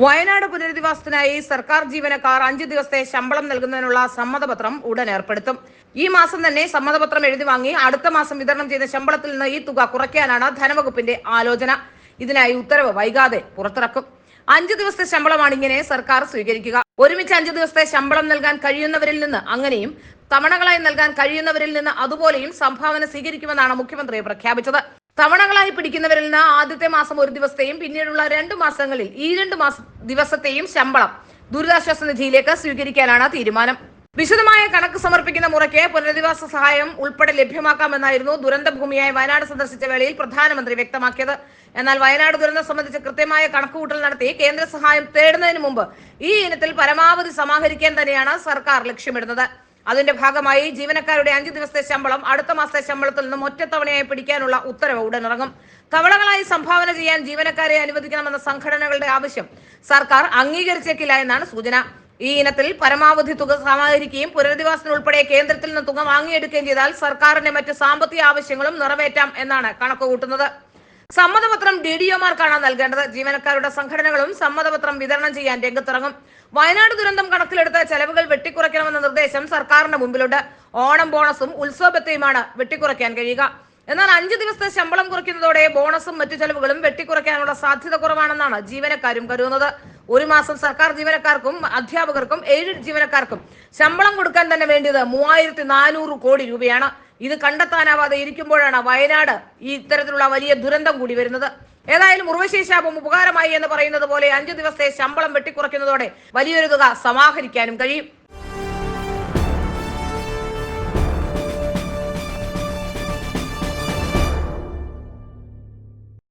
വയനാട് പുനരധിവാസത്തിനായി സർക്കാർ ജീവനക്കാർ 5 ദിവസത്തെ ശമ്പളം നൽകുന്നതിനുള്ള സമ്മതപത്രം ഉടൻ ഏർപ്പെടുത്തും. ഈ മാസം തന്നെ സമ്മതപത്രം എഴുതി വാങ്ങി അടുത്ത മാസം വിതരണം ചെയ്ത ശമ്പളത്തിൽ നിന്ന് ഈ തുക കുറയ്ക്കാനാണ് ധനവകുപ്പിന്റെ ആലോചന. ഇതിനായി ഉത്തരവ് വൈകാതെ പുറത്തിറക്കും. 5 ദിവസത്തെ ശമ്പളമാണ് ഇങ്ങനെ സർക്കാർ സ്വീകരിക്കുക. ഒരുമിച്ച് 5 ദിവസത്തെ ശമ്പളം നൽകാൻ കഴിയുന്നവരിൽ നിന്ന് അങ്ങനെയും തവണകളായി നൽകാൻ കഴിയുന്നവരിൽ നിന്ന് അതുപോലെയും സംഭാവന സ്വീകരിക്കുമെന്നാണ് മുഖ്യമന്ത്രി പ്രഖ്യാപിച്ചത്. തവണകളായി പിടിക്കുന്നവരിൽ നിന്ന് ആദ്യത്തെ മാസം 1 ദിവസത്തെയും പിന്നീടുള്ള 2 മാസങ്ങളിൽ ഈ 2 ദിവസത്തെയും ശമ്പളം ദുരിതാശ്വാസ നിധിയിലേക്ക് സ്വീകരിക്കാനാണ് തീരുമാനം. വിശദമായ കണക്ക് സമർപ്പിക്കുന്ന മുറയ്ക്ക് പുനരധിവാസ സഹായം ഉൾപ്പെടെ ലഭ്യമാക്കാമെന്നായിരുന്നു ദുരന്ത ഭൂമിയായ വയനാട് സന്ദർശിച്ച വേളയിൽ പ്രധാനമന്ത്രി വ്യക്തമാക്കിയത്. എന്നാൽ വയനാട് ദുരന്തം സംബന്ധിച്ച് കൃത്യമായ കണക്കുകൂട്ടൽ നടത്തി കേന്ദ്ര സഹായം തേടുന്നതിന് മുമ്പ് ഈ ഇനത്തിൽ പരമാവധി സമാഹരിക്കാൻ തന്നെയാണ് സർക്കാർ ലക്ഷ്യമിടുന്നത്. അതിന്റെ ഭാഗമായി ജീവനക്കാരുടെ 5 ദിവസത്തെ ശമ്പളം അടുത്ത മാസത്തെ ശമ്പളത്തിൽ നിന്നും ഒറ്റത്തവണയായി പിടിക്കാനുള്ള ഉത്തരവ് ഉടനിറങ്ങും. തവണകളായി സംഭാവന ചെയ്യാൻ ജീവനക്കാരെ അനുവദിക്കണമെന്ന സംഘടനകളുടെ ആവശ്യം സർക്കാർ അംഗീകരിച്ചേക്കില്ല എന്നാണ് സൂചന. ഈ ഇനത്തിൽ പരമാവധി തുക സമാഹരിക്കുകയും പുനരധിവാസത്തിന് ഉൾപ്പെടെ കേന്ദ്രത്തിൽ നിന്ന് തുക വാങ്ങിയെടുക്കുകയും ചെയ്താൽ സർക്കാരിന്റെ മറ്റ് സാമ്പത്തിക ആവശ്യങ്ങളും നിറവേറ്റാം എന്നാണ് കണക്കുകൂട്ടുന്നത്. സമ്മതപത്രം DDOമാർക്കാണ് നൽകേണ്ടത്. ജീവനക്കാരുടെ സംഘടനകളും സമ്മതപത്രം വിതരണം ചെയ്യാൻ രംഗത്തിറങ്ങും. വയനാട് ദുരന്തം കണക്കിലെടുത്ത് ചെലവുകൾ വെട്ടിക്കുറയ്ക്കണമെന്ന നിർദ്ദേശം സർക്കാരിന്റെ മുമ്പിലുണ്ട്. ഓണം ബോണസും ഉത്സവത്തെയുമാണ് വെട്ടിക്കുറയ്ക്കാൻ കഴിയുക. എന്നാൽ 5 ദിവസത്തെ ശമ്പളം കുറയ്ക്കുന്നതോടെ ബോണസും മറ്റു ചെലവുകളും വെട്ടിക്കുറയ്ക്കാനുള്ള സാധ്യത കുറവാണെന്നാണ് ജീവനക്കാരും കരുതുന്നത്. ഒരു മാസം സർക്കാർ ജീവനക്കാർക്കും അധ്യാപകർക്കും എയ്ഡഡ് ജീവനക്കാർക്കും ശമ്പളം കൊടുക്കാൻ തന്നെ വേണ്ടിയത് 3400 കോടി രൂപയാണ്. ഇത് കണ്ടെത്താനാവാതെ ഇരിക്കുമ്പോഴാണ് വയനാട് ഈ ഇത്തരത്തിലുള്ള വലിയ ദുരന്തം കൂടി വരുന്നത്. ഏതായാലും ഉർവശി ശാപം ഉപകാരമായി എന്ന് പറയുന്നത് പോലെ 5 ദിവസത്തെ ശമ്പളം വെട്ടിക്കുറയ്ക്കുന്നതോടെ വലിയൊരു തുക സമാഹരിക്കാനും കഴിയും.